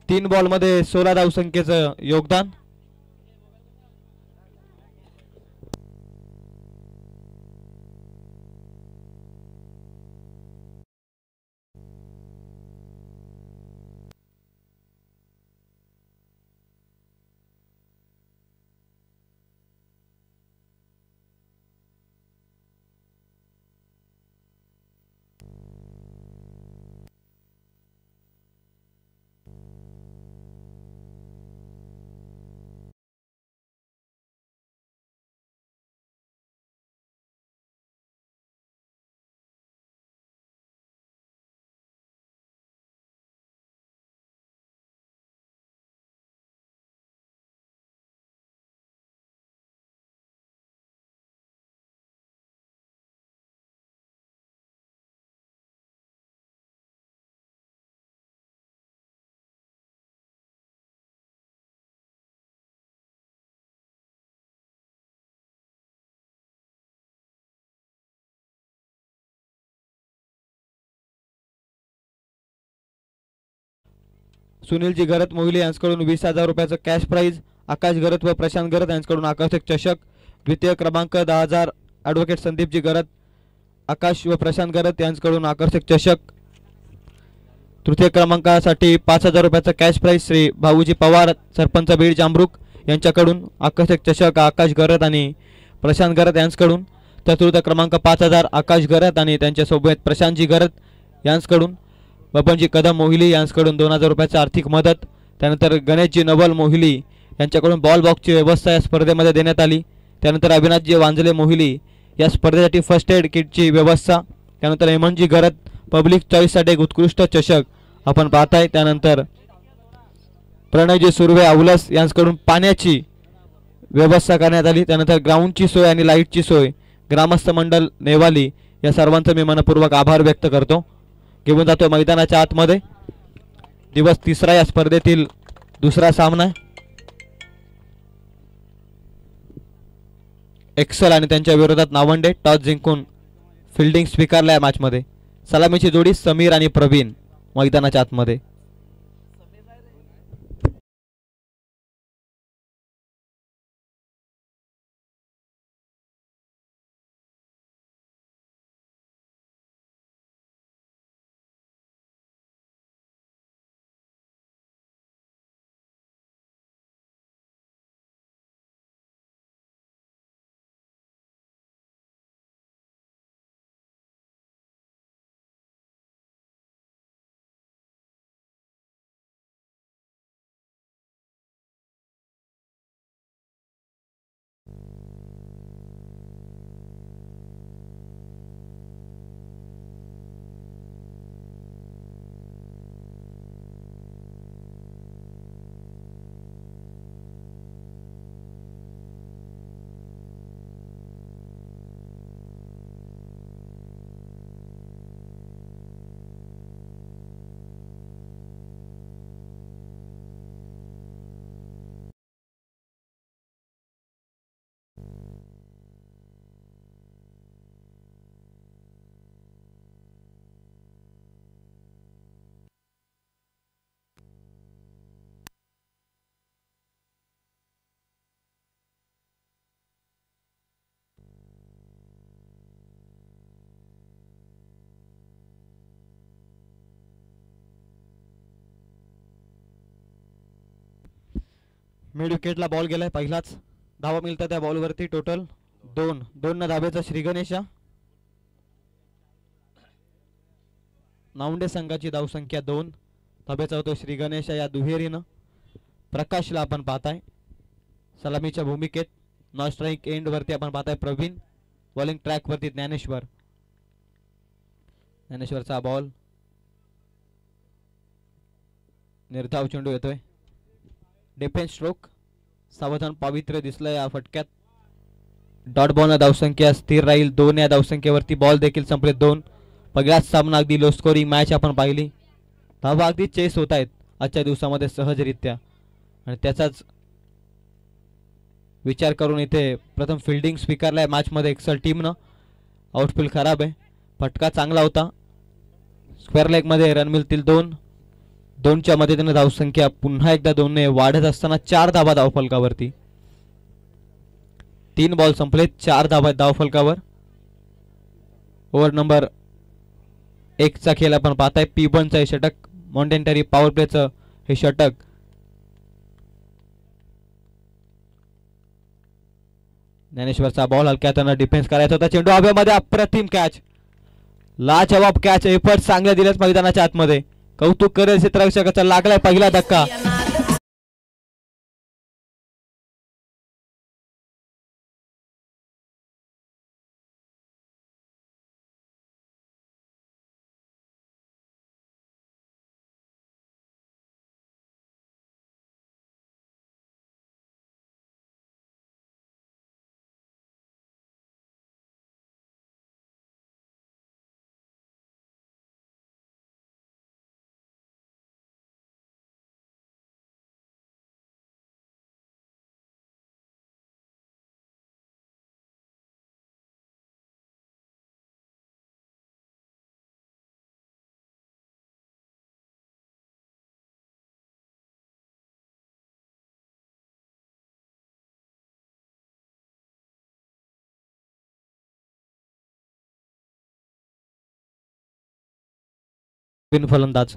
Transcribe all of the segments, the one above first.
3 बॉलमध्ये 16 धावसंख्येचं योगदान. सुनीलजी गरत मोहिले यांच्याकडून 20,000 रुपयाचं कॅश प्राइज. आकाश गरत व प्रशांत गरत यांच्याकडून आकर्षक चषक. द्वितीय क्रमांक 10,000 ॲडव्होकेट संदीपजी गरत, आकाश व प्रशांत गरत यांच्याकडून आकर्षक चषक. तृतीय क्रमांकासाठी 5,000 रुपयाचं कॅश प्राइज श्री भाऊजी पवार सरपंच बीड जामरुक यांच्याकडून आकर्षक चषक आकाश गरत आणि प्रशांत गरत यांच्याकडून. चतुर्थ क्रमांक 5,000 आकाश गरत आणि त्यांच्यासोबत प्रशांतजी गरत यांच्याकडून. बबनजी कदम मोहिली यांच्याकडून 2,000 रुपयाची आर्थिक मदत. त्यानंतर गणेशजी नवल मोहिली यांच्याकडून बॉल बॉक्सची व्यवस्था या स्पर्धेमध्ये देण्यात आली. त्यानंतर अविनाशजी वांजले मोहिली या स्पर्धेसाठी फर्स्ट एड किटची व्यवस्था. त्यानंतर हेमंतजी गरत पब्लिक चॉईससाठी एक उत्कृष्ट चषक आपण पाहताय. त्यानंतर प्रणयजी सुर्वे औलस यांच्याकडून पाण्याची व्यवस्था करण्यात आली. त्यानंतर ग्राउंडची सोय आणि लाईटची सोय ग्रामस्थ मंडळ नेवाली या सर्वांचं मी मनपूर्वक आभार व्यक्त करतो. घेऊन जातो मैदानाच्या आतमध्ये. दिवस तिसरा या स्पर्धेतील दुसरा सामना. एक्सल आणि त्यांच्या विरोधात नावंडे टॉस जिंकून फिल्डिंग स्वीकारला या मॅचमध्ये. सलामीची जोडी समीर आणि प्रवीण मैदानाच्या आतमध्ये. मिड विकेटला बॉल गेलाय पहिलाच. धावा मिळतात त्या बॉलवरती टोटल 2 न धाब्याचा श्री गणेशा. नावंडे संघाची धावसंख्या 2. धाब्याचा होतो श्री गणेशा या दुहेरीनं. प्रकाशला आपण पाहताय सलामीच्या भूमिकेत. नॉन स्ट्राईक एंड वरती आपण पाहताय प्रवीण. बॉलिंग ट्रॅक वरती ज्ञानेश्वर. ज्ञानेश्वरचा बॉल निर्धाव चेंडू येतोय. डिफेन्स स्ट्रोक सावधान पावित्र्य दिसलं या फटक्यात. डॉट बॉल धावसंख्या स्थिर राहील 2 या धावसंख्येवरती. बॉल देखील संपले 2. पहिलाच सामना अगदी लो स्कोरिंग मॅच आपण पाहिली. धावा अगदी चेस होत आहेत आजच्या दिवसामध्ये सहजरित्या आणि त्याचाच विचार करून इथे प्रथम फिल्डिंग स्वीकारलाय मॅचमध्ये एक्सल टीमनं. आउटफील्ड खराब आहे. फटका चांगला होता. स्क्वेअर लेगमध्ये रन मिळतील 2. 2च्या मदतीने धावसंख्या पुन्हा एकदा 2ने वाढत असताना 4 धावा धावफलकावरती. 3 बॉल संपले, 4 धावा धावफलकावर. ओव्हर नंबर 1चा खेळ आपण पाहताय. P1चं हे षटक, मॉन्टेनरी पॉवर प्लेचं हे षटक. ज्ञानेश्वरचा बॉल हलक्या हाताने डिफेन्स करायचा होता. चेंडू हवेमध्ये, अप्रतिम कॅच, लाजवाब कॅच. एफर्ट चांगले दिलेत मैदानाच्या आतमध्ये. कौतुक करेल क्षेत्ररक्षकाचा. लागलाय पहिला धक्का. फलंदाज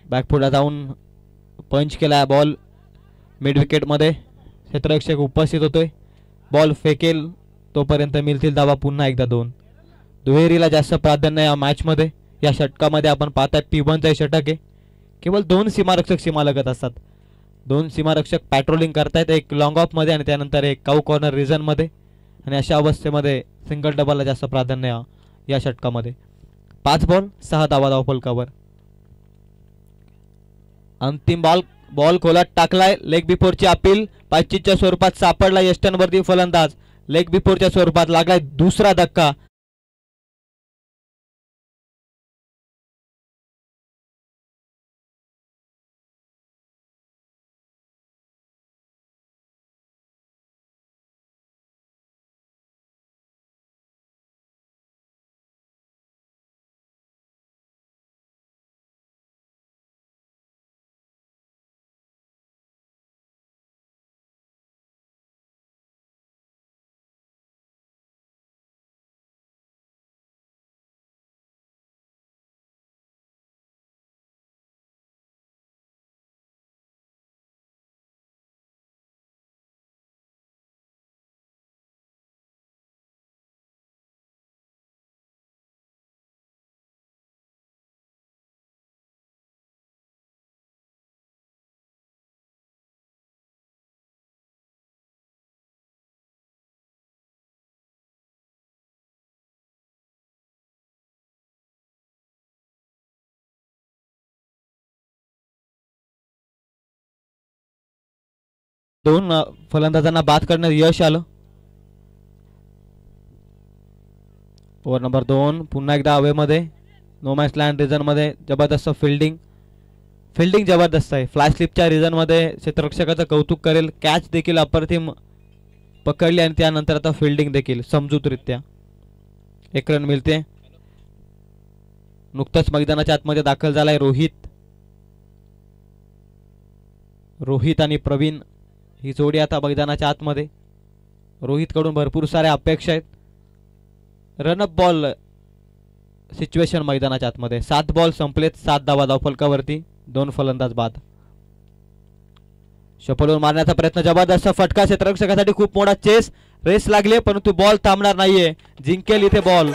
बॅकफुटला जाऊन पंच केला बॉल मिड विकेट मध्ये. क्षेत्ररक्षक उपस्थित होतोय. बॉल फेकेल तोपर्यंत मिळतील धावा पुन्हा एकदा 2. दुहेरीला जास्त प्राधान्य या मॅच मध्ये. या षटकामध्ये आपण पाहताय P1चं हे षटक आहे. केवळ 2 सीमारक्षक सीमालगत असतात. 2 सीमारक्षक पॅट्रोलिंग करतायत, एक लॉंग ऑफ मध्ये आणि त्यानंतर एक काऊ कॉर्नर रिजन मध्ये. आणि अशा अवस्थेमध्ये सिंगल डबलला जास्त प्राधान्य या षटकामध्ये. 5 बॉल 6 धावा धावफलकावर. अंतिम बॉल खोलात टाकलाय. लेग बिफोरची अपील पायचीच्या स्वरूपात सापडला यष्टनवरती फलंदाज. लेग बिफोरच्या स्वरूपात लागलाय दुसरा धक्का. दोन फलंदाजांना बाद करण्यात यश आलं. ओव्हर नंबर 2 पुन्हा एकदा हवेमध्ये. नो मॅच लँड रिजन मध्ये. जबरदस्त फिल्डिंग जबरदस्त आहे. फ्लाय स्लिपच्या रिजन मध्ये क्षेत्ररक्षकाचं कौतुक करेल. कॅच देखील अप्रतिम पकडली आणि त्यानंतर आता फिल्डिंग देखील समजूतरित्या. 1 रन मिळते. नुकतंच मैदानाच्या आतमध्ये दाखल झालाय रोहित आणि प्रवीण ही जोडी आता मैदानाच्या आतमध्ये. रोहित कडून भरपूर साऱ्या अपेक्षा आहेत. रनअप बॉल सिच्युएशन मैदानाच्या आतमध्ये. 7 बॉल संपलेत, 7 धावा धावफलकावरती. 2 फलंदाज बाद. शपलवर मारण्याचा प्रयत्न, जबरदस्त फटका. क्षेत्ररक्षकासाठी खूप मोठा रेस लागली, परंतु बॉल थांबणार नाहीये. जिंकेल इथे बॉल.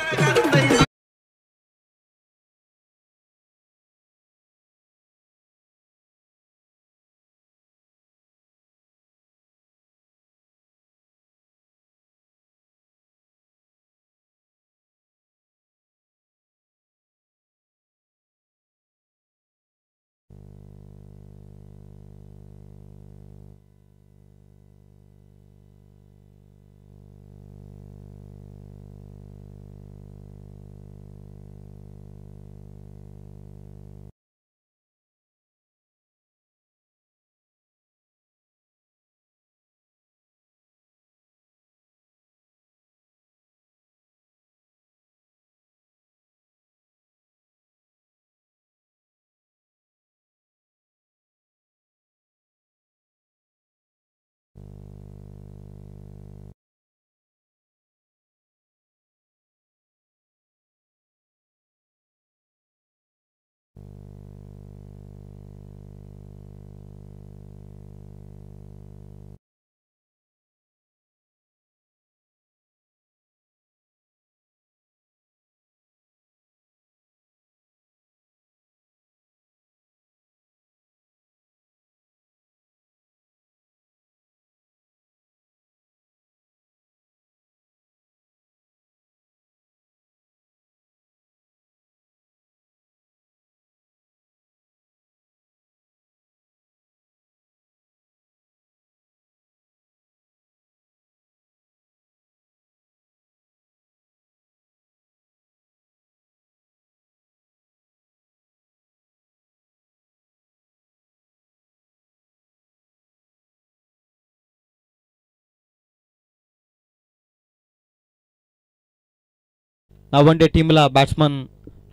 नावंडे टीमला बॅट्समन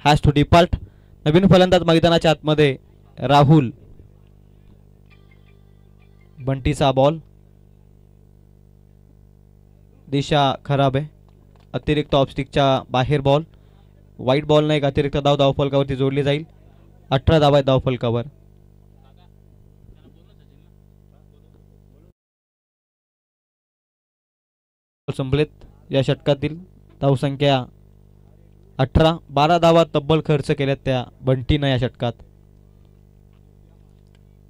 हॅज टू डिपार्ट. नवीन फलंदाज मैदानाच्या आतमध्ये राहुल. बंटीचा बॉल. दिशा खराब आहे. अतिरिक्त ऑफस्टिकच्या बाहेर बॉल. वाईट बॉल नाही, अतिरिक्त धाव धावफलकावरती जोडली जाईल. 18 धावा आहेत धावफलकावर. संपलेत या षटकातील. धावसंख्या 18. 12 धावा तब्बल खर्च केल्यात त्या बंटीनं या षटकात.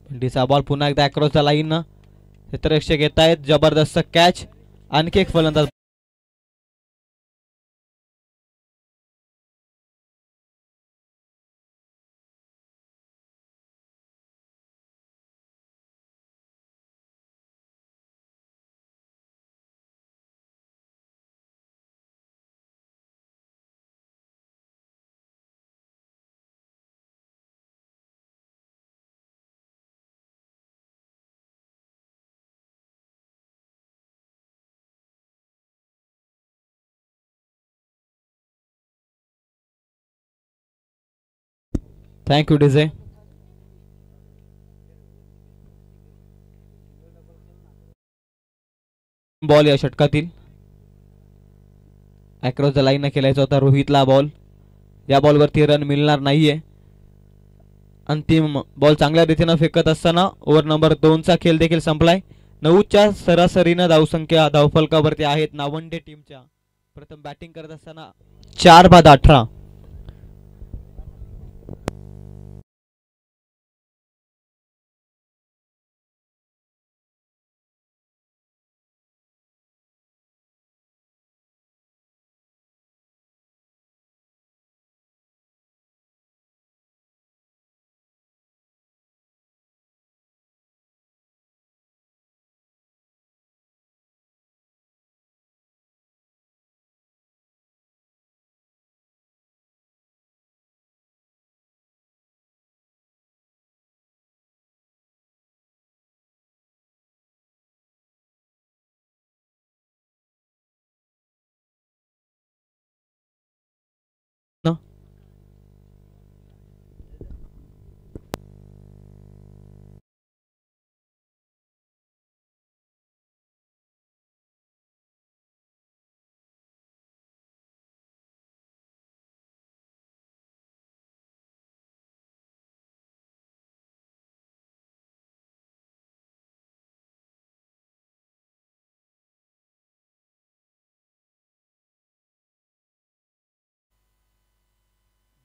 बंटीचा बॉल पुन्हा एकदा अक्रॉस द लाईन. क्षेत्ररक्षक येत आहेत. जबरदस्त कॅच. आणखी एक फलंदाज. Thank you DJ. बॉल या षटकातील. अक्रॉस द लाईन खेळायचा होता रोहितला बॉल. या बॉलवरती रन मिळणार नाहीये. अंतिम बॉल चांगल्या रीतीनं फेकत असताना ओव्हर नंबर 2चा खेळ देखील संपलाय. 9च्या सरासरीनं धावसंख्या धावफलकावरती आहेत नावंडे टीमच्या. प्रथम बॅटिंग करत असताना 4 बाद 18.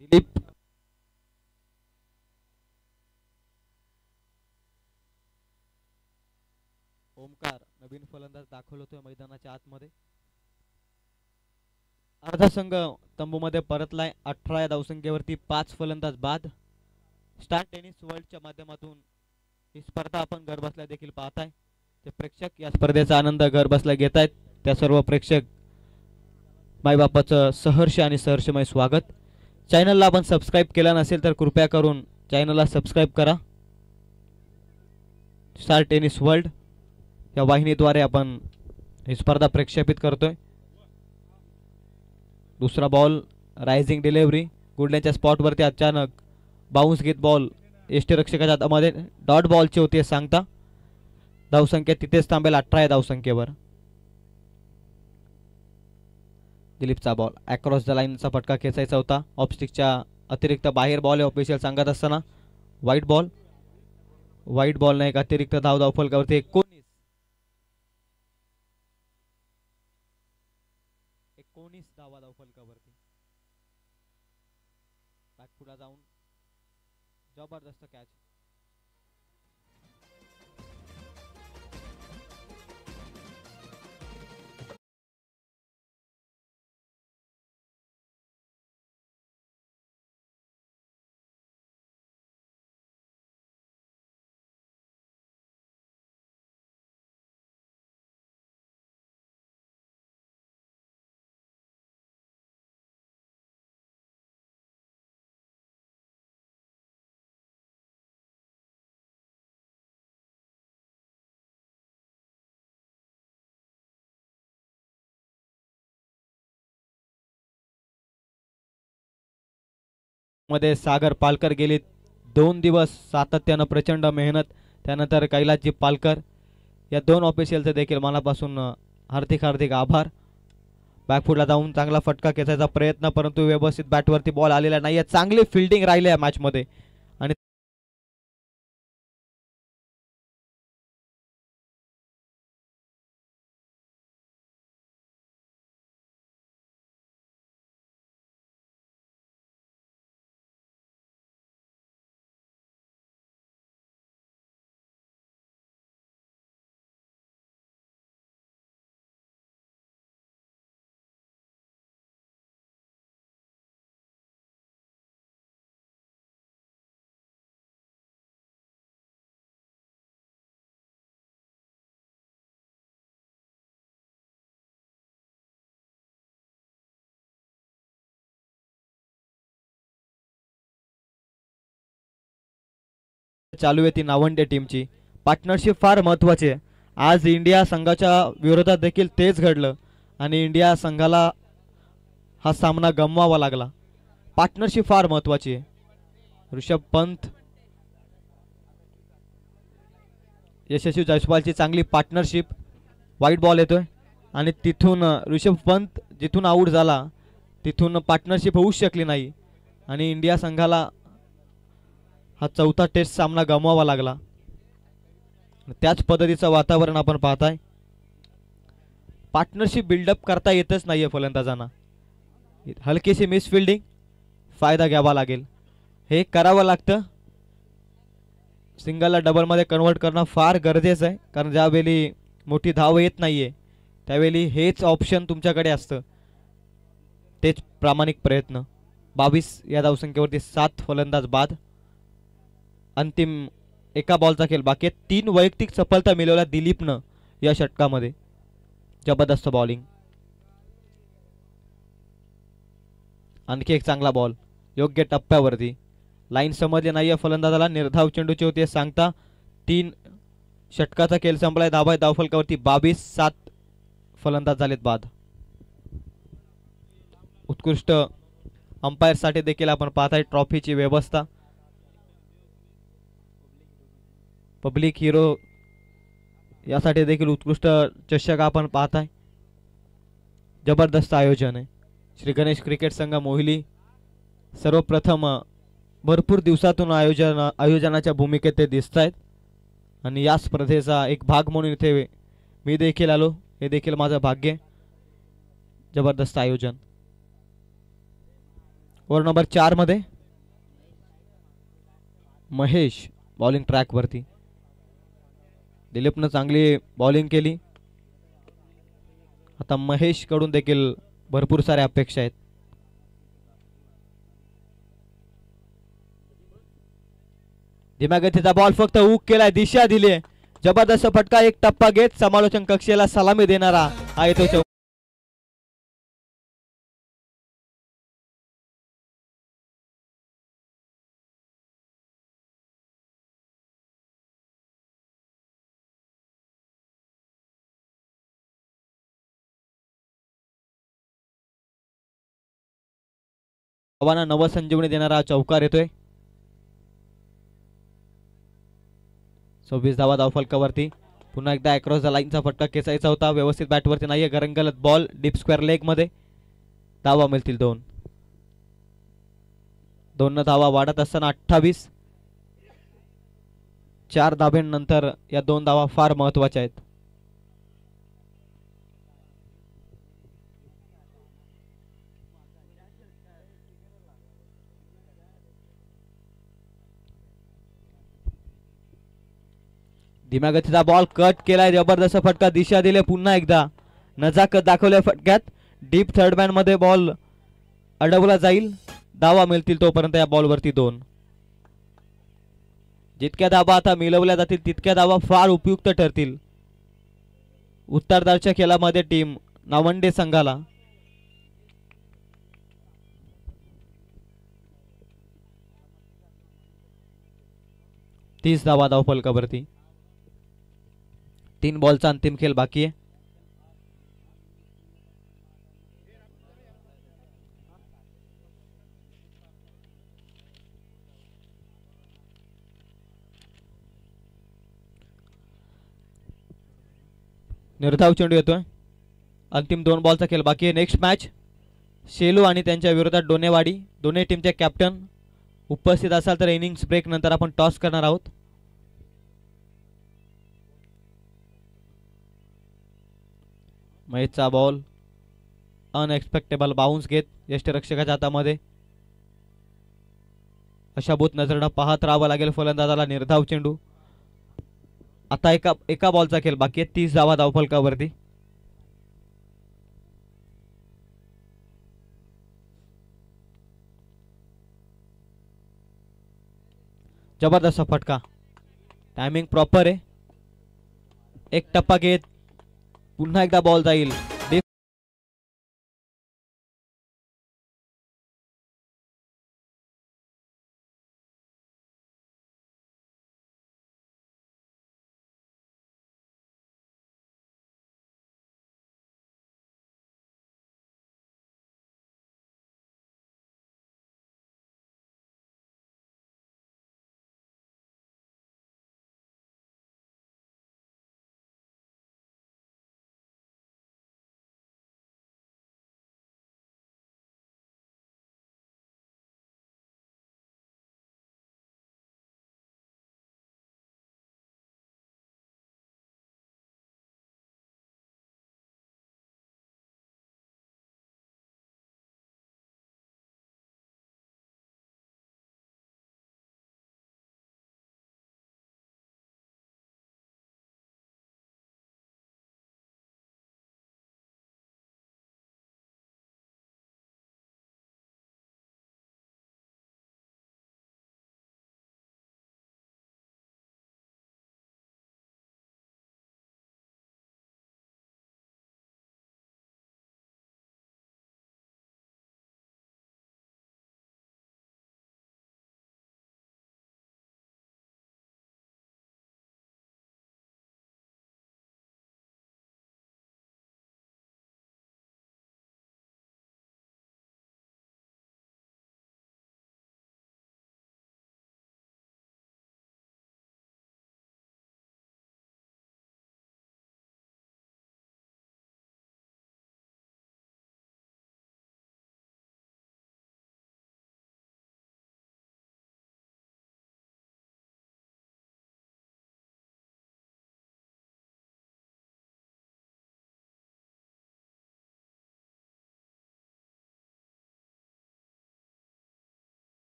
दिलीप. ओमकार नवीन फलंदाज दाखल होतोय मैदानाच्या आतमध्ये. अर्धा संघ तंबूमध्ये परतलाय. 18 या धावसंख्येवरती 5 फलंदाज बाद. स्टार टेनिस वर्ल्डच्या माध्यमातून ही स्पर्धा आपण घर बसल्या देखील पाहताय. ते प्रेक्षक या स्पर्धेचा आनंद घर बसल्या घेत आहेत. त्या सर्व प्रेक्षक मायबापाचं सहर्ष आणि सहर्षमय स्वागत. चॅनलला आपण सबस्क्राईब केला नसेल तर कृपया करून चॅनलला सबस्क्राईब करा. स्टार टेनिस वर्ल्ड या वाहिनीद्वारे आपण ही स्पर्धा प्रक्षेपित करतोय. दुसरा बॉल. Rising delivery. गुडल्यांच्या स्पॉटवरती अचानक बाउन्स घेत बॉल यष्टीरक्षकाच्या हातामध्ये. डॉट बॉलची होती सांगता. धावसंख्या तिथेच थांबेल 18 या धावसंख्येवर. दिलीपचा बॉल. अक्रॉस द लाईनचा फटका खेचायचा होता. ऑफस्टिकच्या अतिरिक्त बाहेर बॉल ऑफिशियल सांगत असताना व्हाईट बॉल. व्हाईट बॉल नाही, अतिरिक्त धाव धावफलकावरती 19 धावा धावफलकावरती. बॅकफुटला जाऊन जबरदस्त कॅच. मध्ये सागर पालकर गेले 2 दिवस सातत्यानं प्रचंड मेहनत, त्यानंतर कैलासजी पालकर या 2 ऑफिशियलचे देखील मनापासून हार्दिक हार्दिक आभार. बॅकफुटला जाऊन चांगला फटका खेचायचा प्रयत्न, परंतु व्यवस्थित बॅटवरती बॉल आलेला नाहीये. चांगली फिल्डिंग राहिली या मॅच मध्ये आणि चालू आहे ती नावंडे टीमची पार्टनरशिप फार महत्वाची आहे. आज इंडिया संघाच्या विरोधात देखील तेच घडलं आणि इंडिया संघाला हा सामना गमवावा लागला. पार्टनरशिप फार महत्वाची आहे. ऋषभ पंत यशस्वी जयस्वालची चांगली पार्टनरशिप. वाईट बॉल येतोय आणि तिथून ऋषभ पंत जिथून आऊट झाला तिथून पार्टनरशिप होऊच शकली नाही आणि इंडिया संघाला हा चौथा टेस्ट सामना गमवावा लागला. त्याच पद्धतीचं वातावरण आपण पाहताय. पार्टनरशिप बिल्डअप करता येतच नाहीये फलंदाजांना. हलकीशी मिस फिल्डिंग, फायदा घ्यावा लागेल. हे करावं लागतं. सिंगलला डबलमध्ये कन्वर्ट करणं फार गरजेचं आहे, कारण ज्यावेळी मोठी धाव येत नाहीये त्यावेळी हेच ऑप्शन तुमच्याकडे असतं. तेच प्रामाणिक प्रयत्न. 22 या धावसंख्येवरती 7 फलंदाज बाद. अंतिम एका बॉलचा खेळ बाकी आहे. 3 वैयक्तिक सफलता मिळवल्या दिलीपनं या षटकामध्ये. जबरदस्त बॉलिंग. आणखी एक चांगला बॉल योग्य टप्प्यावरती. लाईन समजली नाहीये फलंदाजाला. निर्धाव चेंडूची होती सांगता 3 षटकाचा खेळ संपलाय. धावा धावफलकावरती 22. 7 फलंदाज झालेत बाद. उत्कृष्ट अंपायर साठी देखील आपण पाहताय ट्रॉफीची व्यवस्था. पब्लिक हिरो यासाठी देखील उत्कृष्ट चषक आपण पाहताय. जबरदस्त आयोजन आहे. श्री गणेश क्रिकेट संघ मोहिली सर्वप्रथम भरपूर दिवसातून आयोजनाच्या भूमिकेत ते दिसत आहेत आणि या स्पर्धेचा एक भाग म्हणून इथे मी देखील आलो. हे देखील माझं भाग्य. जबरदस्त आयोजन. ओव्हर नंबर 4 मध्ये महेश बॉलिंग ट्रॅक वरती. दिलीपनं चांगली बॉलिंग केली. आता महेश कडून देखील भरपूर साऱ्या अपेक्षा आहेत. धीम्या गतीचा बॉल फक्त हुक केलाय, दिशा दिली. जबरदस्त फटका. एक टप्पा घेत समालोचन कक्षेला सलामी देणारा हा येतो. आव्हाना नवसंजीवनी देणारा चौकार येतोय. 26 धावा धावफलकावरती. पुन्हा एकदा अक्रॉस द लाईनचा फटका खेचायचा होता. व्यवस्थित बॅटवरती नाहीये. गरंगलत बॉल डीप स्क्वेअर लेग मध्ये. धावा मिळतील 2. 2 धावा वाढत असताना 28. 4 धाब्यांनंतर या 2 धावा फार महत्वाच्या आहेत. धीम्या गतीचा बॉल कट केलाय. जबरदस्त फटका. दिशा दिले. पुन्हा एकदा नजाकत दाखवल्या फटक्यात. डीप थर्ड मॅन मध्ये बॉल अडवला जाईल. धावा मिळतील तोपर्यंत या बॉलवरती 2. जितक्या धावा आता मिळवल्या जातील तितक्या धावा फार उपयुक्त ठरतील उत्तरदारच्या खेळामध्ये टीम नावंडे संघाला. तीस धावा धावफलकावरती. 3 बॉलचा अंतिम खेळ बाकी आहे. निर्धाव चेंडू येतोय. अंतिम 2 बॉलचा खेळ बाकी आहे. नेक्स्ट मॅच शेलू आणि त्यांच्या विरोधात डोनेवाडी. दोन्ही टीमचे कॅप्टन उपस्थित असाल तर इनिंग्स ब्रेक नंतर आपण टॉस करणार आहोत. महेशचा बॉल अनएक्सपेक्टेबल बाउन्स घेत यष्टीरक्षकाच्या हातामध्ये. अशाभूत नजरेनं पाहत राहावं लागेल फलंदाजाला. निर्धाव चेंडू. आता एका बॉलचा खेळ बाकी आहे. 30 धावा धावफलकावरती. जबरदस्त फटका. टायमिंग प्रॉपर आहे. एक टप्पा घेत पुन्हा एकदा बॉल जाईल.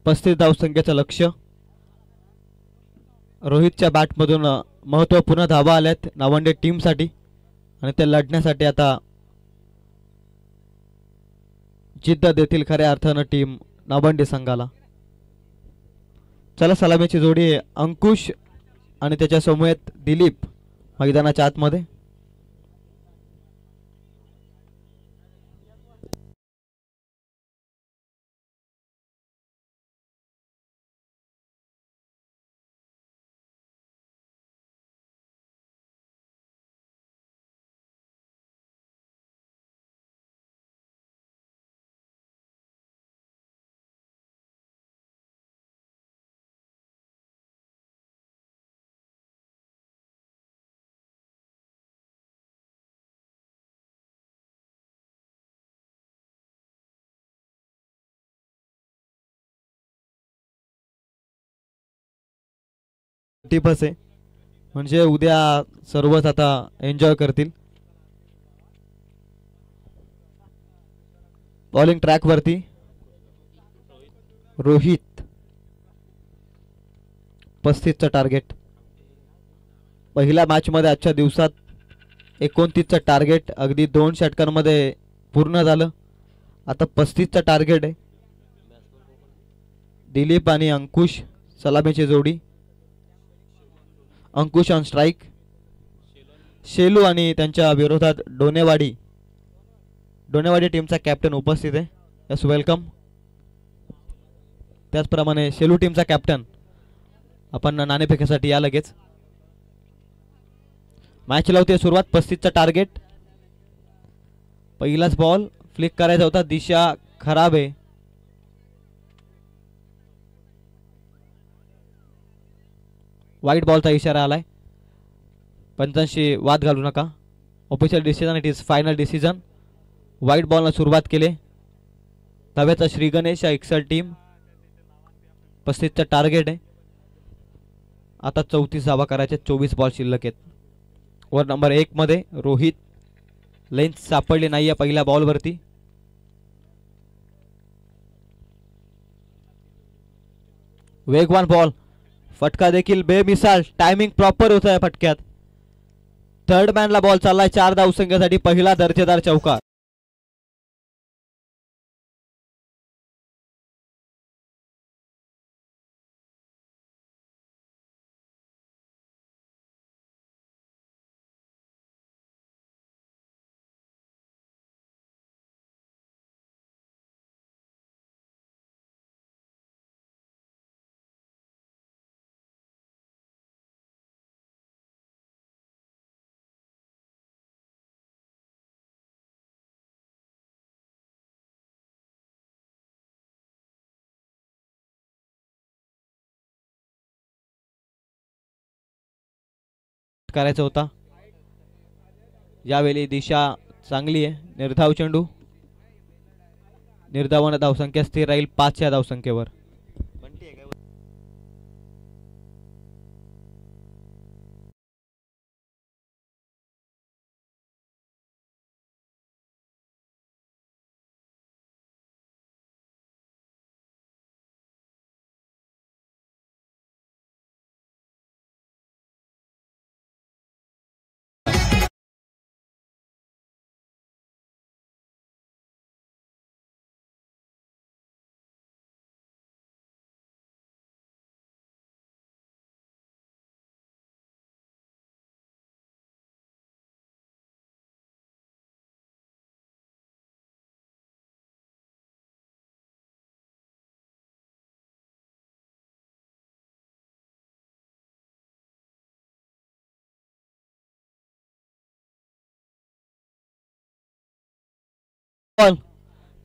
पस्तीस धावसंख्येचं लक्ष्य. रोहितच्या बॅटमधून महत्त्वपूर्ण धावा आल्यात नावंडे टीमसाठी आणि ते लढण्यासाठी आता जिद्द देतील खऱ्या अर्थानं टीम नावंडे संघाला. चला सलामीची जोडी अंकुश आणि त्याच्या समूहात दिलीप मैदानाच्या आतमध्ये. टिपस आहे म्हणजे उद्या सर्वच आता एन्जॉय करतील. बॉलिंग ट्रॅक वरती रोहित 35चं टार्गेट. पहिल्या मॅच मध्ये आजच्या दिवसात 29चं टार्गेट अगदी 2 षटकांमध्ये पूर्ण झालं. आता 35चं टार्गेट आहे. दिलीप आणि अंकुश सलामीची जोडी. अंकुश ऑन स्ट्राइक. शेलू आणि त्यांच्या विरोधात डोनेवाडी टीमचा कॅप्टन उपस्थित आहे. Yes welcome. त्याचप्रमाणे शेलू टीमचा कॅप्टन आपण नाणेफेकीसाठी या लगेच. मॅच लावते सुरुवात. 35चा टार्गेट. पहिलाच बॉल फ्लिक करायचा होता. दिशा खराब आहे. वाईट बॉलचा इशारा आलाय. पंचांशी वाद घालू नका. Official decision, it is final decision. वाईट बॉलला सुरुवात केली. धाव्याचा श्री गणेश या एक्सल टीम. 35चा टार्गेट आहे. आता 34 धावा करायचे. 24 बॉल शिल्लक आहेत. ओव्हर नंबर 1 मध्ये रोहित. लेंथ सापडली नाहीये पहिल्या बॉलवरती. वेगवान बॉल. फटका देखील बेमिसाल. टायमिंग प्रॉपर होत आहे फटक्यात. थर्ड मॅनला बॉल चाललाय 4 धावसंख्येसाठी. पहिला दर्जेदार चौकार. करायचा होता. यावेळी दिशा चांगली आहे. निर्धाव चेंडू. निर्धावानं धावसंख्या स्थिर राहील 5 या धावसंख्येवर.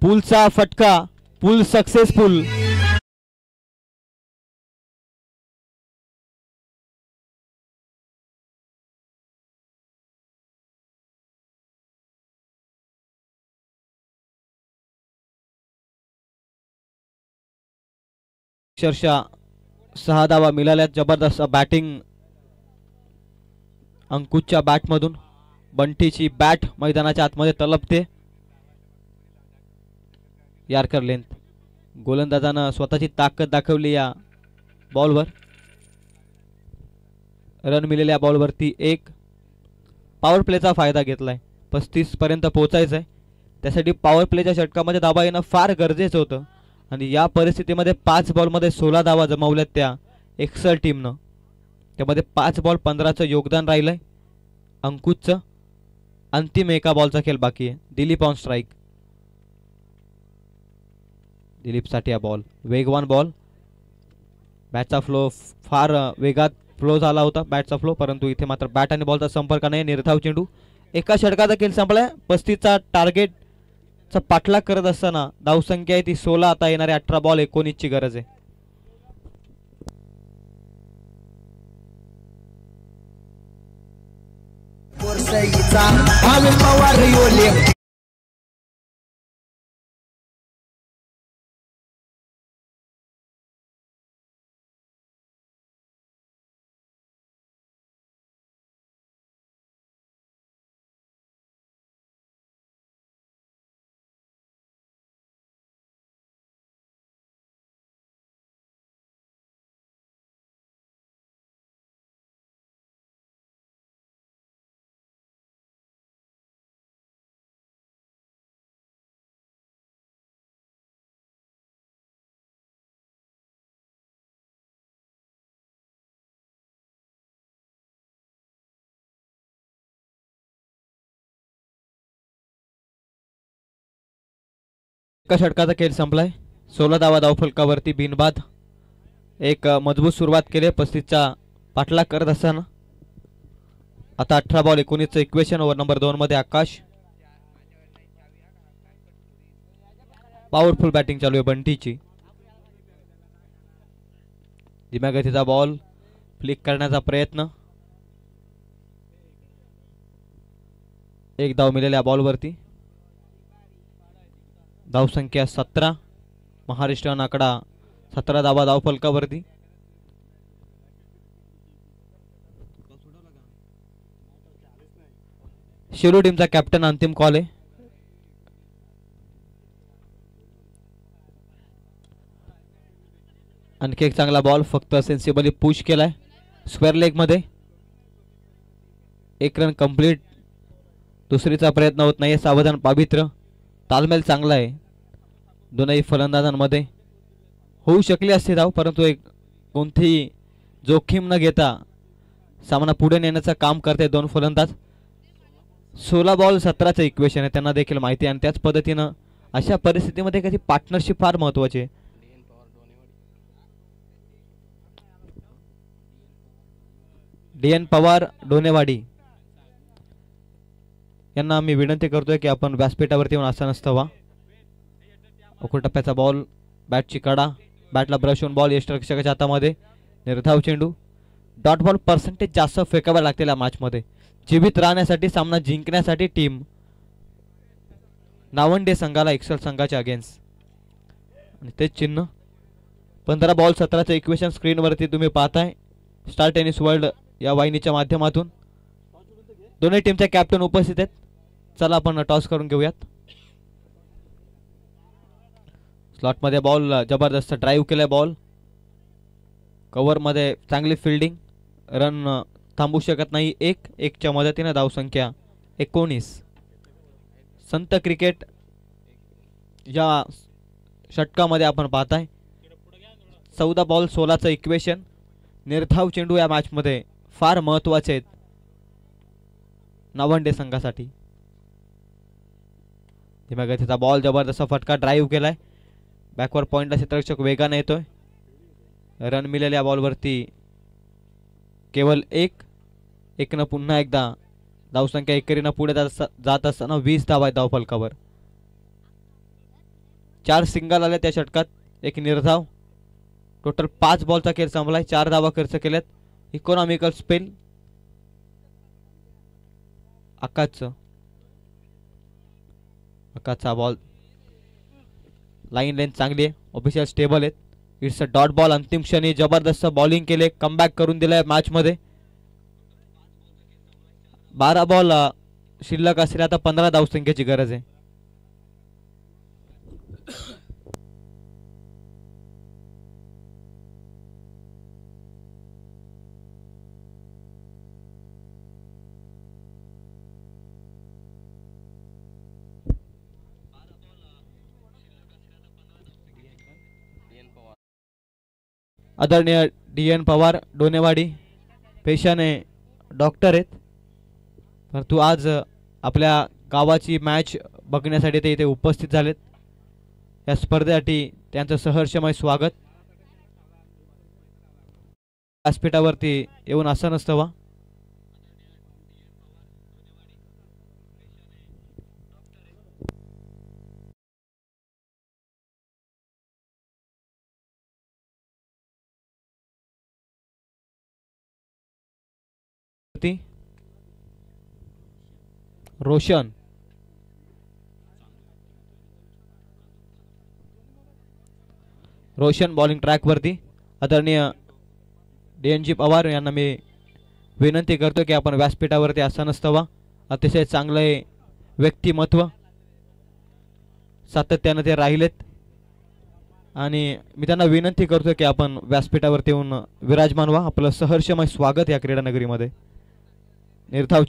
पुलचा फटका. पुल सक्सेसफुल. अक्षरशः 6 धावा मिळाल्यात. जबरदस्त बॅटिंग अंकुशच्या बॅटमधून. बंटीची बॅट मैदानाच्या आतमध्ये तलपते. Yorker length. गोलंदाजानं स्वतःची ताकद दाखवली या बॉलवर. रन मिळालेल्या बॉलवरती 1. पॉवर प्लेचा फायदा घेतलाय. 35 पर्यंत पोहोचायचंय. त्यासाठी पॉवर प्लेच्या षटकामध्ये धावा येणं फार गरजेचं होतं. आणि या परिस्थितीमध्ये 5 बॉलमध्ये 16 धावा जमवल्यात त्या एक्सल टीमनं. त्यामध्ये 5 बॉल 15चं योगदान राहिलंय अंकुशचं. अंतिम एका बॉलचा खेळ बाकी आहे. Dilip on strike. दिलीपसाठी हा बॉल वेगवान बॉल. बॅटचा फ्लो फार वेगात फ्लो झाला होता बॅटचा फ्लो. परंतु इथे मात्र बॅट आणि बॉलचा संपर्क नाही. निर्धाव चेंडू. एका षटकाचा खेळ संपलाय. 35चा टार्गेटचा पाठलाग करत असताना धावसंख्या आहे ती 16. आता येणारे 18 बॉल 19ची गरज आहे. एका षटकाचा खेळ संपलाय. 16 धावा धावफलकावरती बिनबाद. एक मजबूत सुरुवात केली 35चा पाठलाग करत असताना. आता 18 बॉल 19चं इक्वेशन. ओव्हर नंबर 2 मध्ये आकाश. पॉवरफुल बॅटिंग चालू आहे बंटीची. धीम्या गतीचा बॉल फ्लिक करण्याचा प्रयत्न. एक धाव मिळाल्या बॉलवरती. धावसंख्या 17. महाराष्ट्रानं आकडा 17 धावा धाव फलकावरती. शिरो टीमचा कॅप्टन अंतिम कॉल आहे. आणखी एक चांगला बॉल फक्त सेन्सिबली पुश केलाय स्क्वेअर लेग मध्ये. एक रन कंप्लीट. दुसरीचा प्रयत्न होत नाहीये. सावधान पावित्र्य. तालमेल चांगला आहे दोनही फलंदाजांमध्ये. होऊ शकले असते धाव परंतु एक कोणतीही जोखीम न घेता सामना पुढे नेण्याचं काम करते दोन फलंदाज. 16 बॉल 17चं इक्वेशन आहे त्यांना देखील माहिती आहे आणि त्याच पद्धतीनं अशा परिस्थितीमध्ये कधी पार्टनरशिप फार महत्त्वाची आहे. DN पवार डोनेवाडी यांना मी विनंती करतोय की आपण व्यासपीठावरती येऊन आसन व्हा. अवघड टप्प्याचा बॉल. बॅटची कडा. बॅटला ब्रश होऊन बॉल यष्टिरक्षकाच्या हातामध्ये. निर्धाव चेंडू. डॉट बॉल पर्सेंटेज जास्त फेकावे लागतील या मॅचमध्ये. जीवित राहण्यासाठी सामना जिंकण्यासाठी टीम नावंडे संघाला एक्सेल संघाच्या अगेन्स्ट आणि तेच चिन्ह. 15 बॉल 17चं इक्वेशन स्क्रीनवरती तुम्ही पाहताय स्टार टेनिस वर्ल्ड या वाहिनीच्या माध्यमातून. दोन्ही टीमचे कॅप्टन उपस्थित आहेत. चला आपण टॉस करून घेऊयात. स्लॉटमध्ये बॉल जबरदस्त ड्राईव्ह केलाय बॉल. कव्हरमध्ये चांगली फिल्डिंग. रन थांबू शकत नाही. 1-1च्या मदतीने धावसंख्या 19. संत क्रिकेट या षटकामध्ये आपण पाहताय 14 बॉल 16चं इक्वेशन. निर्धाव चेंडू या मॅचमध्ये फार महत्त्वाचे आहेत नावंडे संघासाठी. धीम्या गतीचा बॉल जबरदस्त फटका ड्राईव्ह केलाय. बॅकवर पॉइंटला क्षेत्ररक्षक वेगाने येतोय. रन मिळालेल्या बॉलवरती केवळ 1-1 पुन्हा एकदा धावसंख्या एकेरीनं पुढे जात असताना 20 धावा आहेत धावफलकावर. 4 सिंगल आले त्या षटकात. 1 निर्धाव. टोटल 5 बॉलचा खेळ संपलाय. 4 धावा खर्च केल्यात. Economical spell. आकाशचा बॉल लाईन लेंथ चांगली आहे. ऑफिशियल स्टेबल आहेत. It's a dot ball. अंतिम क्षणी जबरदस्त बॉलिंग केले. कमबॅक करून दिलाय मॅच मध्ये. 12 बॉल शिल्लक असलेल्या आता 15 धावसंख्येची गरज आहे. आदरणीय DN पवार डोनेवाडी पेशाने डॉक्टर आहेत परंतु आज आपल्या गावाची मॅच बघण्यासाठी ते इथे उपस्थित झालेत. या स्पर्धेसाठी त्यांचं सहर्षमय स्वागत. व्यासपीठावरती येऊन आसन व्हा. रोशन बॉलिंग ट्रॅक वरती. आदरणीय DNG पवार यांना मी विनंती करतो की आपण व्यासपीठावरती आसन व्हा. अतिशय चांगले व्यक्तिमत्व सातत्याने ते राहिलेत आणि मी त्यांना विनंती करतो की आपण व्यासपीठावरती येऊन विराजमान व्हा. आपलं सहर्षमय स्वागत या क्रीडा नगरीमध्ये. निर्धाव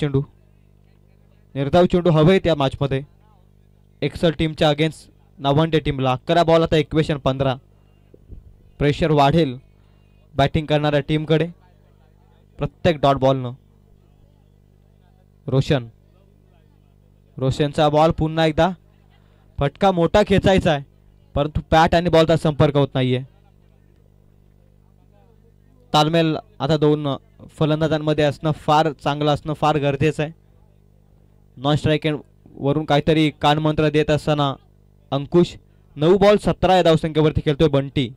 चेंडू हवे त्या मॅच मध्ये. एक्सल टीमच्या अगेन्स्ट नावंडे टीमला 11 बॉल आता इक्वेशन 15. प्रेशर वाढेल बॅटिंग करणाऱ्या टीमकडे प्रत्येक डॉट बॉलनं. रोशनचा बॉल पुन्हा एकदा. फटका मोठा खेचायचा आहे परंतु बॅट आणि बॉलचा संपर्क होत नाहीये. तालमेल आता दोन फलंदाजांमध्ये असणं फार चांगलं असणं फार गरजेचं आहे. नॉन स्ट्राईक वरून काहीतरी कानमंत्र देत असताना अंकुश 9 बॉल 17 या धावसंख्येवरती खेळतोय बंटी.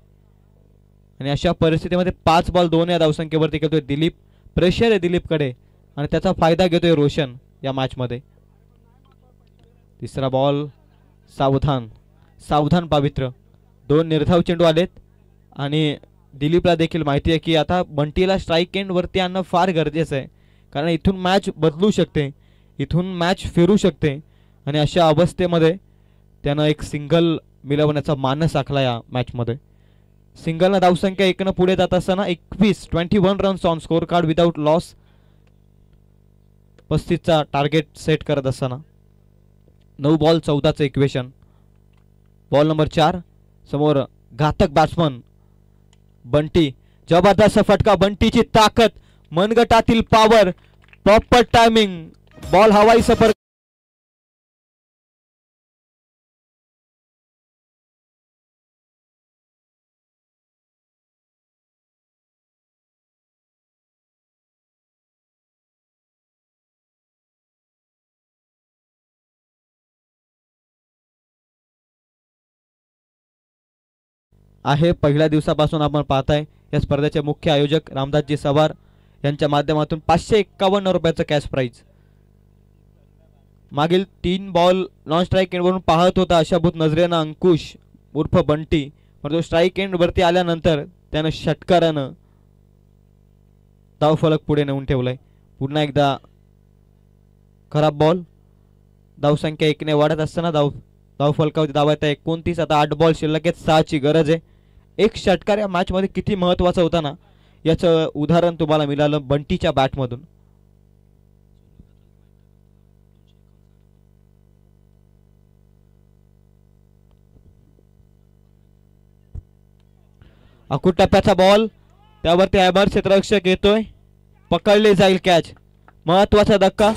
आणि अशा परिस्थितीमध्ये 5 बॉल 2 या धावसंख्येवरती खेळतोय दिलीप. प्रेशर आहे दिलीपकडे आणि त्याचा फायदा घेतोय रोशन या मॅचमध्ये. तिसरा बॉल सावधान सावधान पावित्र. 2 निर्धाव चेंडू आलेत आणि दिलीपला देखील माहिती आहे की आता बंटीला स्ट्राईक एंडवरती आणणं फार गरजेचं आहे, कारण इथून मॅच बदलू शकते, इथून मॅच फिरू शकते. आणि अशा अवस्थेमध्ये त्यानं एक सिंगल मिळवण्याचा मानस आखला या मॅचमध्ये. सिंगलनं धावसंख्या 1 पुढे जात असताना 21 runs on score card without loss. 35चा टार्गेट सेट करत असताना 9 बॉल 14चं इक्वेशन. बॉल नंबर 4 समोर घातक बॅट्समन बंटी. जबरदस्त फटका, बंटीची ताकद, मनगटातील पॉवर, प्रॉपर टायमिंग, बॉल हवाई सफर. आहे पहिल्या दिवसापासून आपण पाहताय या स्पर्धेचे मुख्य आयोजक रामदासजी सवार यांच्या माध्यमातून 551 रुपयाचं कॅश प्राइज. मागील 3 बॉल नॉन स्ट्राईक एंडवरून पाहत होता अशाभूत नजरेनं अंकुश उर्फ बंटी, परंतु स्ट्राईक एंडवरती आल्यानंतर त्यानं षटकारानं धावफलक पुढे नेऊन ठेवलाय. पुन्हा एकदा खराब बॉल. धावसंख्या 1 ने वाढत असताना धावफलकावरती धावा येत 29. आता 8 बॉल शिल्लक आहेत, 6 ची गरज आहे. एक षटकार या मॅचमध्ये किती महत्त्वाचा होता ना, याचं उदाहरण तुम्हाला मिळालं बंटीच्या बॅटमधून. अकुट टप्प्याचा बॉल, त्यावरती हॅमर क्षेत्ररक्षक येतोय, पकडले जाईल कॅच. महत्त्वाचा धक्का.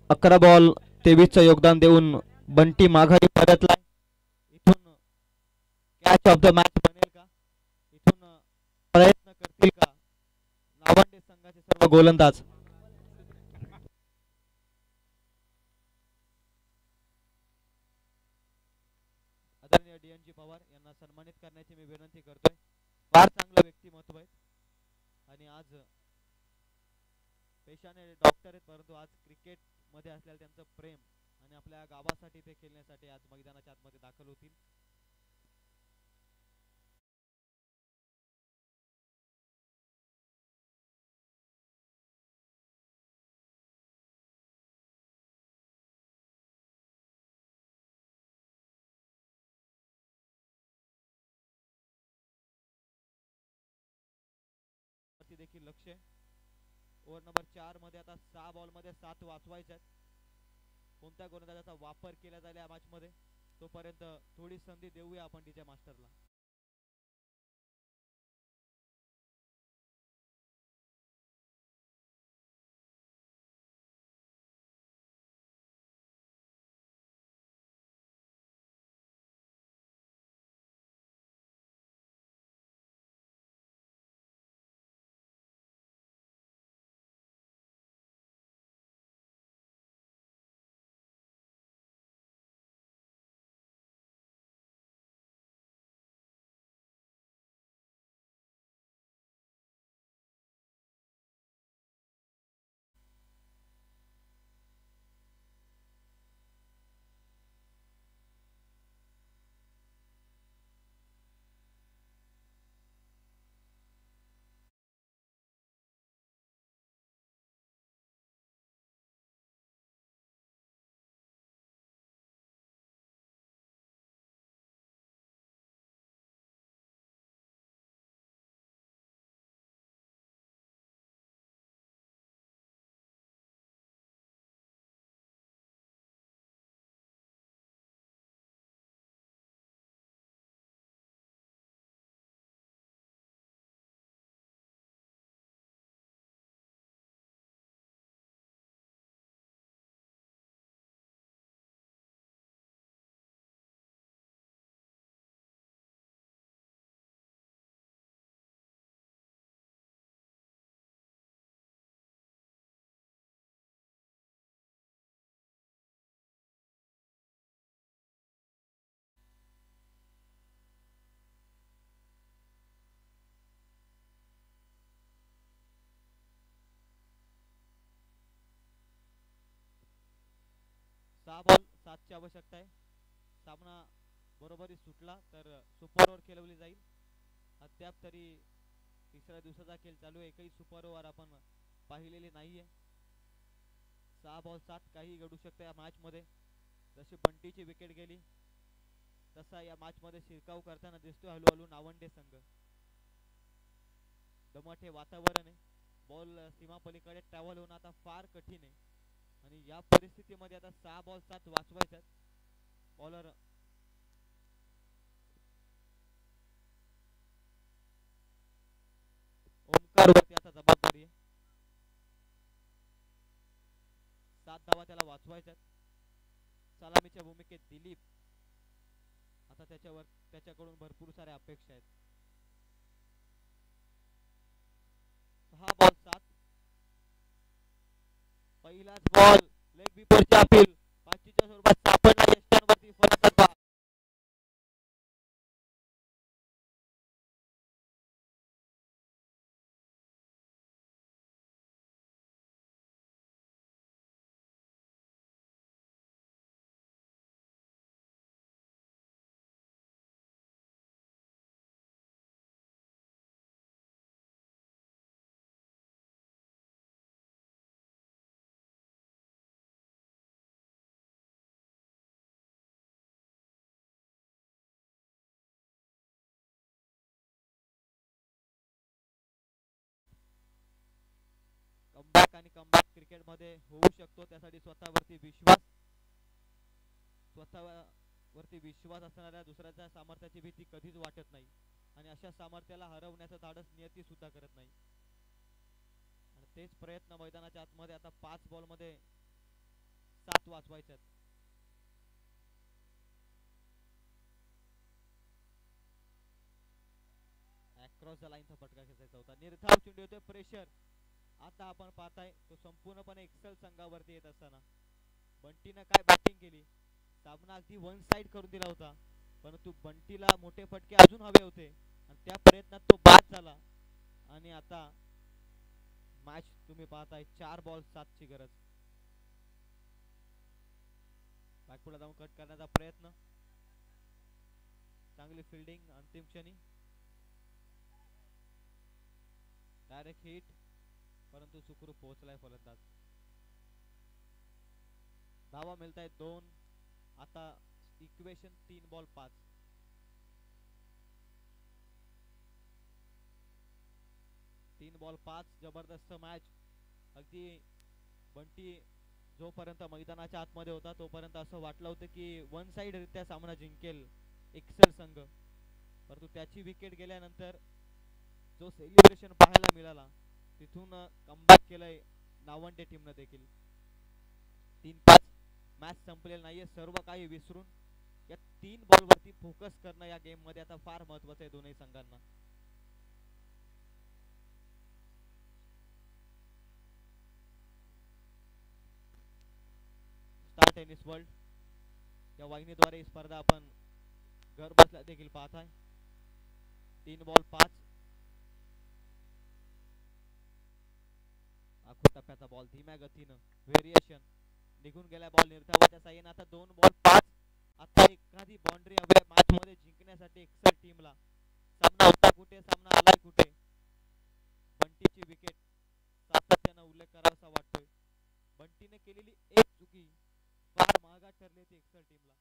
अकरा बॉल 23चं योगदान देऊन बंटी माघारी परतला. इथून कॅच ऑफ द मॅच बनेल का, इथून प्रयत्न करतील का नावंडे संघाचे सर्व गोलंदाज. आदरणीय डीएनजी पवार यांना सन्मानित करण्याची मी विनंती करतोय. फार चांगलं व्यक्तिमत्व आहे आणि आज पेशाने डॉक्टर आहेत, परंतु आज क्रिकेट मध्ये असलेलं त्यांचं प्रेम आणि आपल्या गावासाठी ते खेळण्यासाठी आज मैदानाच्या आतमध्ये दाखल होतील. देखील लक्ष. ओव्हर नंबर 4 मध्ये आता 6 बॉल मध्ये 7 वाचवायचे आहेत. कोणत्या गोलंदाजाचा वापर केला जाईल या मॅच मध्ये, तोपर्यंत थोडी संधी देऊया आपण डीजे मास्टरला. 6 बॉल 7 ची आवश्यकता आहे. सामना बरोबरी सुटला तर सुपर ओव्हर खेळवली जाईल. अद्याप तरी तिसऱ्या दिवसाचा खेळ चालू आहे, एकही सुपर ओव्हर आपण पाहिलेली नाहीये. 6 बॉल 7 काही घडू शकते या मॅच मध्ये. जशी बंटीची विकेट गेली तसा या मॅच मध्ये शिरकाव करताना दिसतोय हळूहळू नावंडे संघ. दमट हे वातावरण आहे, बॉल सीमा पलीकडे ट्रॅव्हल होणं आता फार कठीण आहे आणि या परिस्थितीमध्ये आता 6 बॉल 7 वाचवायच्यात. बॉलर ओमकार वरती आता जबाबदारी आहे. 7 धावा त्याला वाचवायच्यात. सलामीच्या भूमिकेत दिलीप. आता त्याच्याकडून भरपूर साऱ्या अपेक्षा आहेत. 6 बॉल 7. पहिलाच बॉल लेग बिफोरची अपील पाचीच्या स्वरूपात सापडला यष्टांवरती फलंदाज. कमबॅक आणि कमबॅक क्रिकेटमध्ये होऊ शकतो, त्यासाठी स्वतःवरती विश्वास असणाऱ्या दुसऱ्याच्या सामर्थ्याची भीती कधीच वाटत नाही आणि अशा सामर्थ्याला हरवण्याचं धाडस नियती सुद्धा करत नाही. आणि तेच प्रयत्न मैदानाच्या आतमध्ये आता 5 बॉल मध्ये 7 वाचवायच्यात. अक्रॉस द लाईनचा फटका खेचायचा होता. निर्धाव चेंडू येतोय, प्रेशर. आता आपण पाहताय तो संपूर्णपणे एक्सेल संघावरती येत असताना बंटीनं काय बॅटिंग केली. सामना अगदी वन साइड करून दिला होता, परंतु बंटीला मोठे फटके अजून हवे होते आणि त्या प्रयत्नात तो बाद झाला. आणि आता मॅच तुम्ही पाहताय 4 बॉल 7 ची गरज. बॅकफुटला जाऊन कट करण्याचा प्रयत्न, चांगली फिल्डिंग अंतिम क्षणी. डायरेक्ट हिट, परंतु सुखरूप पोहोचलाय फलंदाज. धावा मिळत आहेत 2. आता इक्वेशन 3 बॉल 5. 3 बॉल 5 जबरदस्त मॅच. अगदी बंटी जोपर्यंत मैदानाच्या आतमध्ये होता तोपर्यंत असं वाटलं होतं की वन साइड रित्या सामना जिंकेल एक्सेल संघ, परंतु त्याची विकेट गेल्यानंतर जो सेलिब्रेशन पाहायला मिळाला तिथून कमबॅक केलंय नावंडे टीमनं देखील. 3-5 मॅच संपलेलं नाहीये. सर्व काही विसरून या 3 बॉल वरती फोकस करणं या गेम मध्ये आता फार महत्वाचं आहे दोन्ही संघांना. स्टार टेनिस वर्ल्ड या वाहिनीद्वारे ही स्पर्धा आपण घर बसल्या देखील पाहताय. 3 बॉल 5. आखूड टप्प्याचा बॉल धीम्या गतीनं व्हेरिएशन निघून गेला. बॉल निर्धावाच्या साह्याने आता 2 बॉल 5. आता एखादी बाउंड्री हवी मॅच मध्ये जिंकण्यासाठी एक्सेल टीमला. सामना होता कुठे, सामना आलाय कुठे. बंटीची विकेट सातत्यानं उल्लेख करावासा वाटतोय. बंटीने केलेली एक चुकी फार महागात ठरली होती एक्सेल टीमला.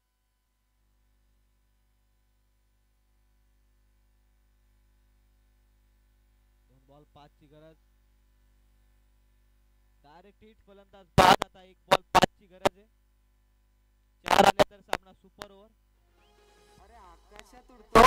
2 बॉल 5 ची गरज. डायरेक्ट हिट, फलंदाज बाद. आता 1 बॉल 5 ची गरज आहे. 4 आले तर सामना सुपर ओव्हर. अरे आकाशात उडतो.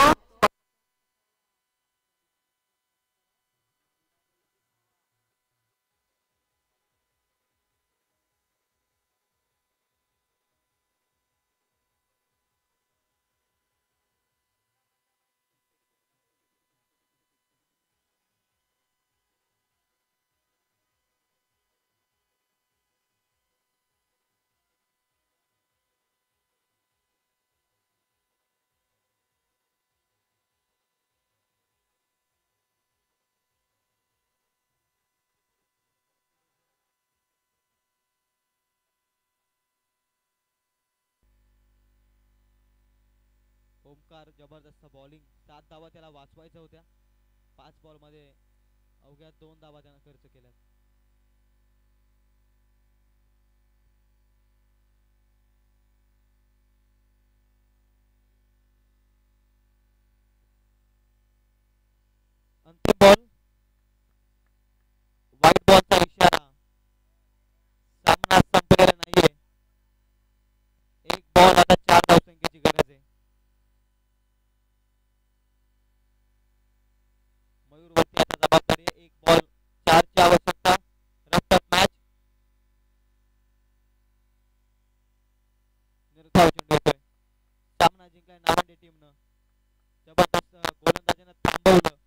ओमकार जबरदस्त बॉलिंग. 7 धावा त्याला वाचवायच्या होत्या. 5 बॉल मध्ये अवघ्या 2 धावा त्यानं खर्च केल्यात. अंतिम बॉल. व्हाईट बॉलचा इशारा. सामना संपलेला नाहीये. एक बॉल आता 4 धावसंख्येची गरज आहे. मयूरवरती आता जबाबदारी आहे. एक बॉल 4ची आवश्यकता. रफ्तार मॅच. निर्धाव चेंडू येतोय. सामना जिंकलाय नावंडे टीमनं. जबरदस्त गोलंदाजानं थांबवलं.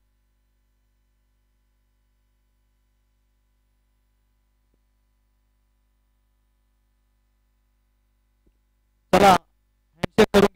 चला हँडशेक करून